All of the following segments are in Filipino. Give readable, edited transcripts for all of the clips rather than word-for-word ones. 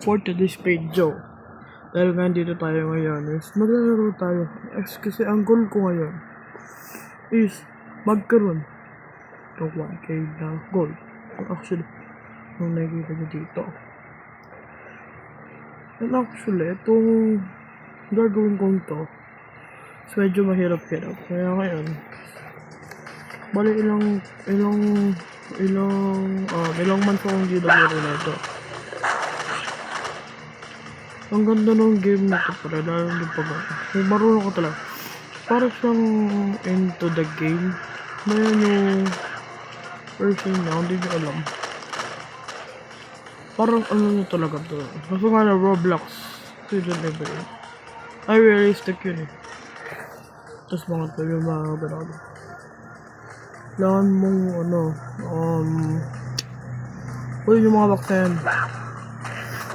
for today's video. Dahil nga dito tayo ngayon is maglalaro tayo. Kasi ang goal ko ngayon is magkaroon ng 1k na goal. Actually, yung nakikita nyo dito. And actually, itong gagawin kong to is medyo mahirap-hirap. Kaya ngayon, bali ilang months akong hindi naglaro na ito. Ang ganda ng game na ito pala, dahil hindi pa ba. Kung marunong ko talaga. Para siyang into the game. Ngayon yung person niya, hindi niya alam. Parang ano na talaga ito. Kaso nga na Roblox. Season level. Ay, realistic yun eh. Tapos mga ito yung mga ganado. Kailangan mong uy yung mga baksayan.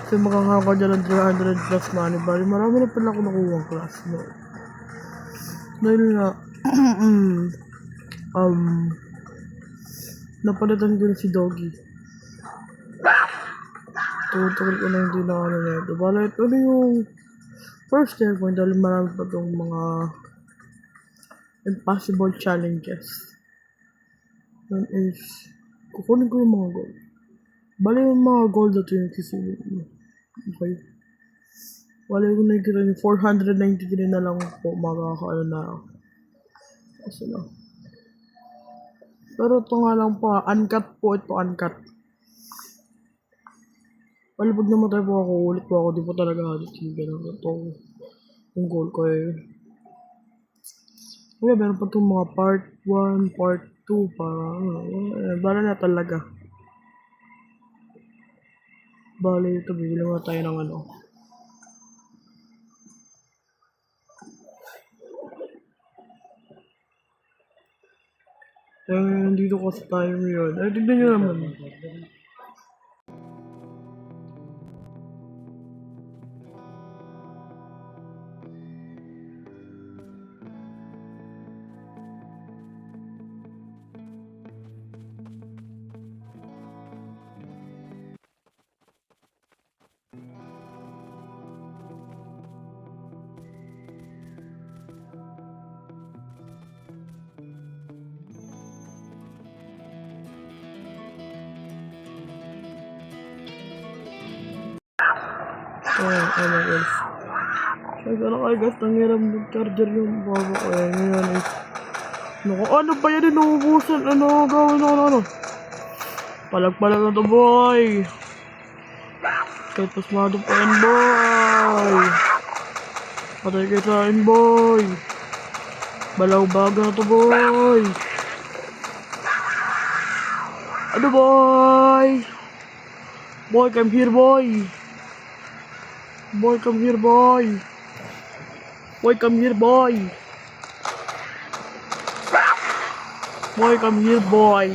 Kasi makakaka dyan ng 300 plus money bali. Marami na pala ako nakuha ang class no. Dahil nga napalitan ko na si Doggy. Tutuloy ko na hindi na ano na ito. Bali ito na yung first checkpoint dahil marami pa itong mga impossible challenges. That is kukunin ko yung mga gold. Bali yung mga gold na ito yung kisilin mo. Okay. Wala yung nakikita nyo, 493 na lang po makakaano na. Kasi na. Pero ito nga lang po, uncut po ito, uncut. Bali pag namatay po ako, ulit po ako, di po talaga ganun ito. Yung goal ko eh. Kaya meron pa itong mga part 1, part 2, para bala na talaga. Bali ito, bibili mo tayo ng ano. Dito kasi tayo ngayon. Ay, tignan nyo naman. Oh my God. Ay, gano'n kayo guys, nangyarap mag-charger yung bago ko. Ayan, ngayon is naku, ano ba yan? Inuubusan? Ano gawin ako? Ano? Palag-palag na to, boy. Kahit pasmado pa yan, boy. Patay kayo sa akin, boy. Balaw-baga na to, boy. Ano, boy? Boy, come here, boy. Boy, come here, boy. Boy, come here, boy. Boy, come here, boy.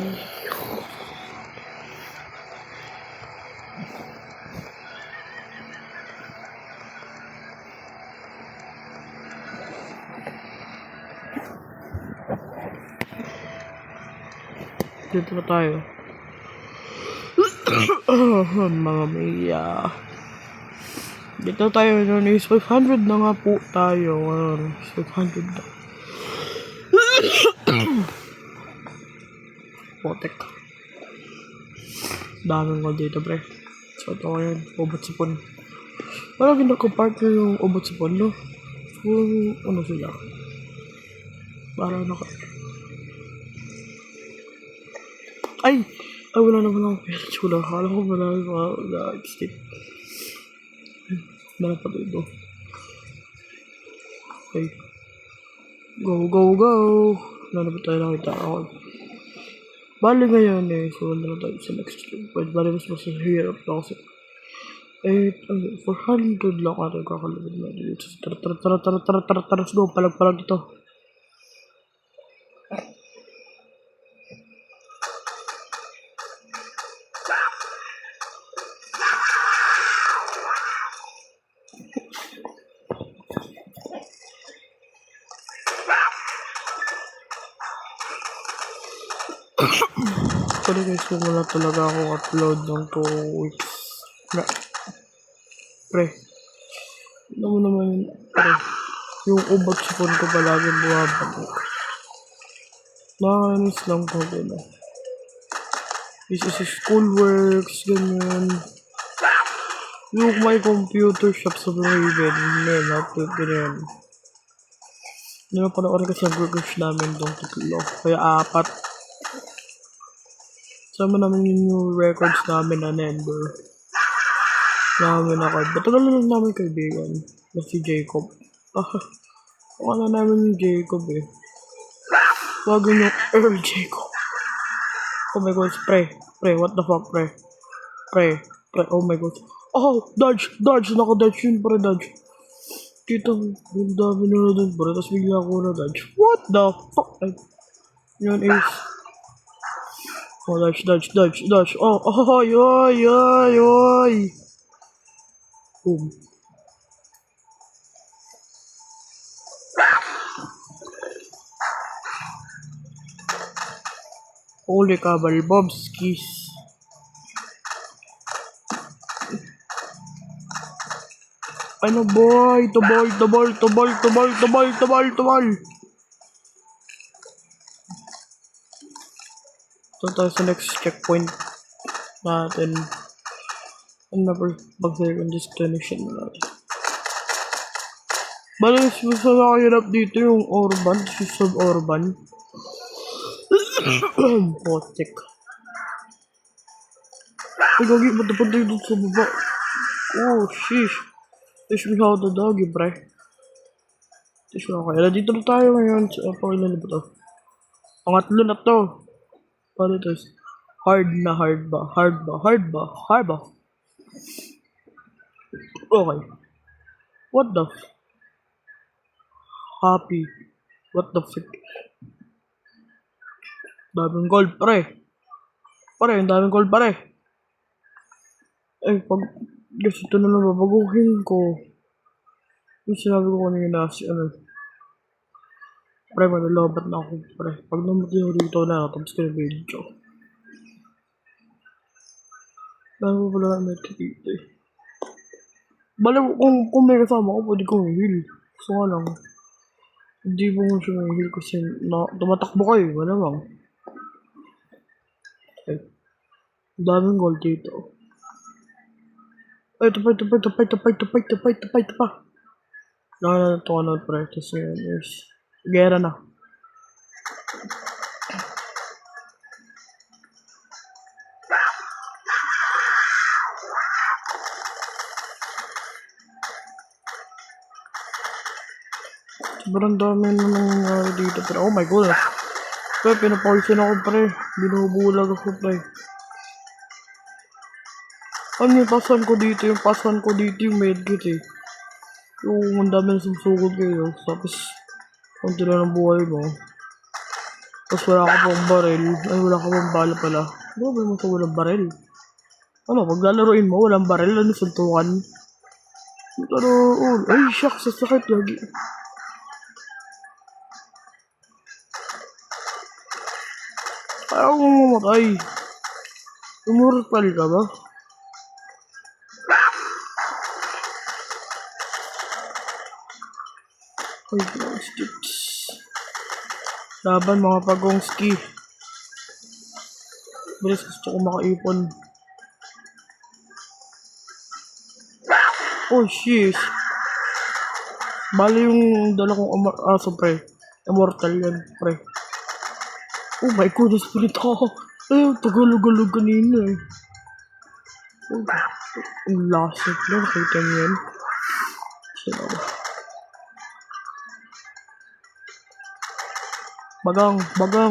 Dito na tayo. Mga maya. Dito tayo ngayon is 500 na nga po tayo. 500 na. Potek. Daming ko dito, pre. So, ito ngayon. Ubot sipon. Parang ginako-partner yung ubot sipon, no? So, ano sila? Parang Ay! Ay, wala naman akong pera. Chula. Akala ko wala akong na-extend. Wala pa dito. Okay. Go, go, go! Wala na ba tayo nakita ako? Bali ngayon eh. So, wala na tayo sa next stream. Pwede bali mas hirap na kasi. 400 lang ata yung kakalabid na dito. Tara, let's go. Palag dito. Pero guys, wala talaga akong upload ng 2 weeks. Pre, ano mo naman yun, pre. Yung ubat sa phone ko palagi buwabagok. Nakakainis lang po, gano'n. This is schoolworks, ganyan. Yung may computer shop sa Raven, may laptop, ganyan. Hindi na panoorin kasi ang groups namin doon, tatlo. Kaya 4. Sama namin yung records namin na number. Namin ako. Batagal na lang namin kaibigan. Na si Jacob. Wala namin yung Jacob eh. Wag yung Earl Jacob. Oh my god, pre. Pre, what the fuck, pre? Pre, oh my god. Oh, dodge, naka-dodge yun, pre, dodge. Dito, yung dami na doon, pre, tapos bigla ako na dodge. What the fuck? Ay, yun is... Oh, dodge. Oh, oy. Boom. Holy kabal, Bobskis. Ano boy? Tubol. Ito tayo sa next checkpoint natin. Another pag-second destination natin. Bali, mas nakahirap dito yung urban, sub-urban. Potik. Ay, gagi, matapad tayo dun sa baba. Oh, sheesh. Teach me how to doggy, pre. Teach me okay. Dito na tayo ngayon. Pangilan na ba to? Pangatlo na to. Paano ito? Hard ba? Okay. What the happy? What the fuck? Daming gold, pre. Ang daming gold, pare. Pag gusto na lang babaguhin ko. Yung sinabi ko kanina, pre, malalabat na ako, pre. Pag namatay ako dito na, tapos ko yung video. Dahil mo pala na dito eh. Bala, kung may kasama ko, pwede kong heal. Gusto nga lang. Hindi mo nga siya may heal kasi tumatakbo kayo, malamang. Daming gold dito. Ito pa. Nakala ito ka pre. Tapos ngayon is, gera na. Sobrang dami na nangyayari dito, pero oh my god. Pre, pinapoison ako, pre. Binubulag ako, pre. Ano yung pasan ko dito? Yung medkit eh. Yung ang dami na susugod kayo. Tapos, konti na ng buhay mo. Tapos wala ka pang baril. Ay, wala ka pang bala pala. Ano ba mo sa walang baril? Ano, pag lalaroin mo, walang baril. Ano, suntukan? Pero, ay, shucks, sasakit lagi. Ayaw mo mamatay. Immortal ka ba? Ay, sticks. Laban mga pagongski. Bilis, gusto ko makaipon. Oh, sheesh. Bali yung dala kong aso, pre. Immortal yan, pre. Oh my god, spirit ako. Ay, tagalog-galog kanina eh. Oh, ang lasik na, nakita niyo yan. Bagang. Okay.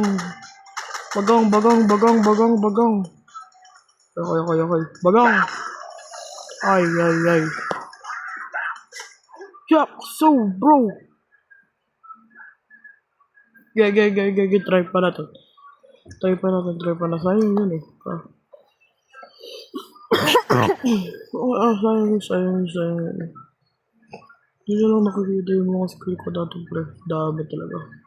Bagang. Ay. Yeah, so bro. Try pa natin. Sayang yun eh. Sayang. Hindi lang nakikita yung mga skill ko dati, pre. Dami talaga.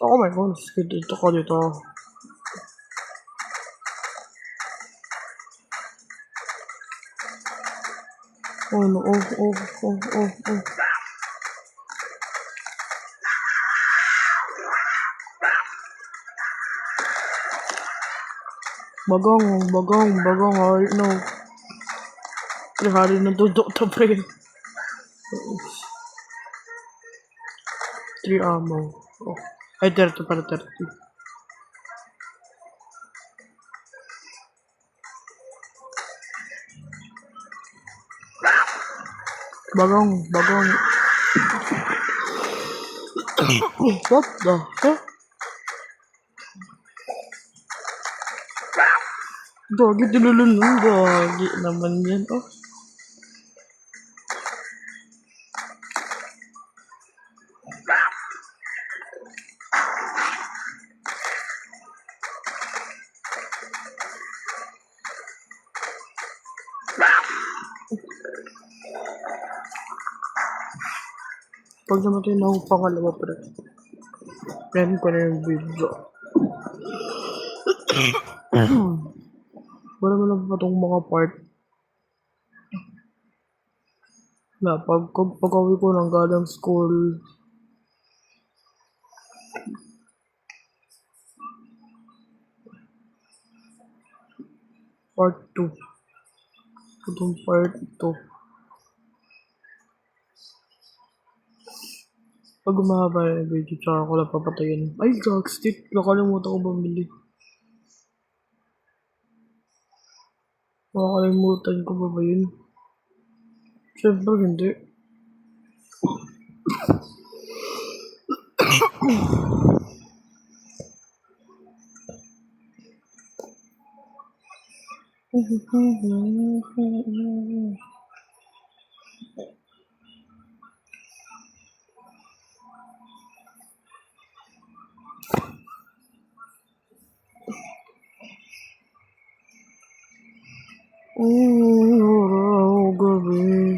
Oh my god, skid dito ko dito. Oh, no. Oh. Bagong, I know. Pre, hari na dudok to, pre. 3 ammo. Oh. Ay, 30 para 30. Bagong. What the heck? Gagi, tinulun nun. Gagi naman yan. Oh. Pag namatay na ako pangalawa, pre. Plan ko na yung video. Wala mo lang pa itong mga part. Na, pag-uwi ko ng galing school, part 2. Itong part 2. Pag umahaba na yung video, tsaka ko lang papatayin. Ay, gagstick. Nakalimutan ko bumili. Nakalimutan ko ba yun? Siyempre, hindi. Araw, gabi.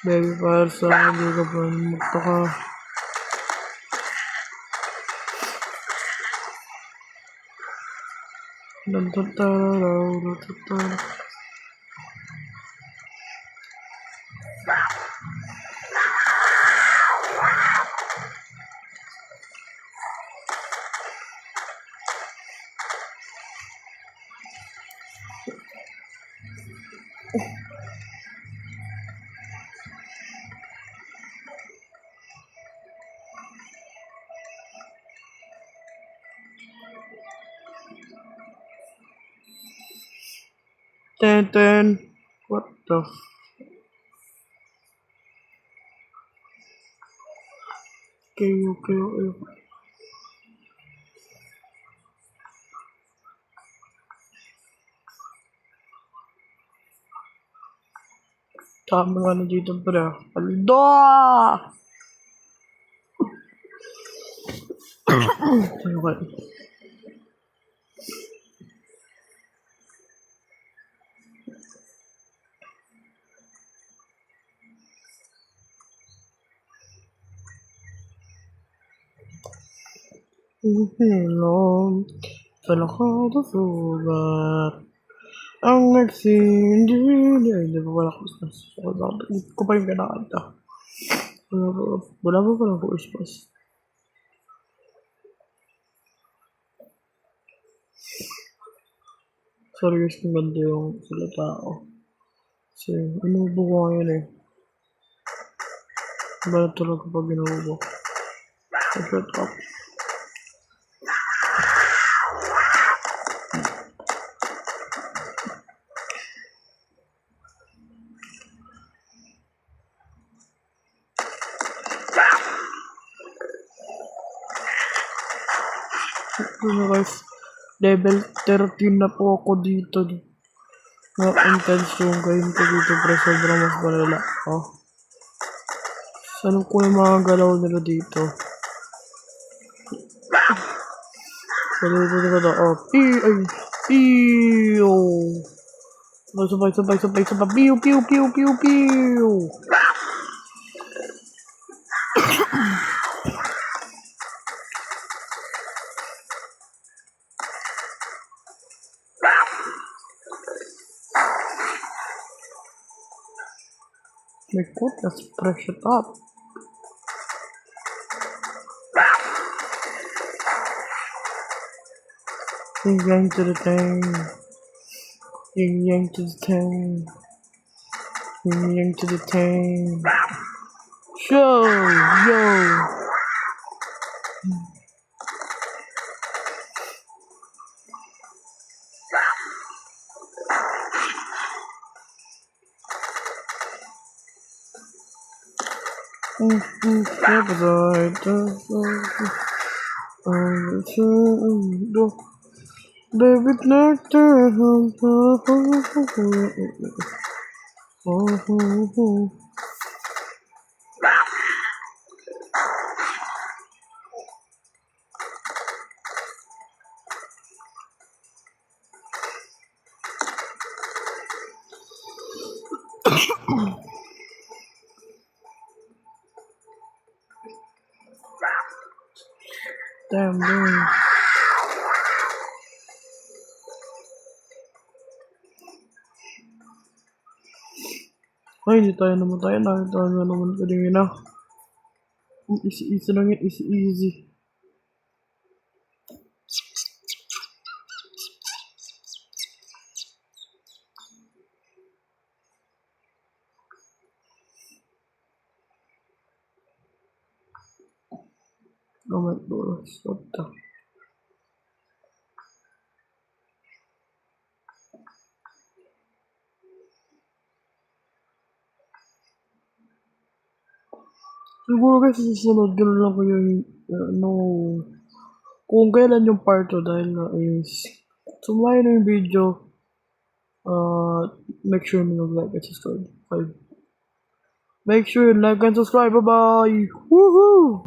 Baby, para sa hindi ka pa magtaka. Ten. What the f... Okay. Tama nga na dito, pre. Paldo! Okay. Palakado sugat. Ang nagsindi. Hindi ba wala ko sa sugat? Ko pa yung kinakanta. Wala ba palang ko ispas? Sorry guys, kung ganda yung salita ko. Kasi, inuubo ko ngayon eh. Iba na talaga pag inuubo. Shut up. Guys, level 13 na po ako dito. Na-intense yung game ko dito, pero sobrang mas malala. Oh. Saan ko yung mga galaw nila dito? Oh, pew! Sabay. Pew, pew! My God, let's press it up. Yin yang to the thing. Yin yang to the thing. Yin yang to the thing. Show, yo. David Nectar. Damn, dude. Ay, hindi tayo namatay. Nakita nga naman kanina. Easy lang yan. Easy. Oh my God. What the? Siguro kasi susunod, gano'n lang ko yung, kung kailan yung part 2 dahil nga is, sumayin na yung video, make sure na like and subscribe. Make sure you like and subscribe. Bye-bye! Woohoo!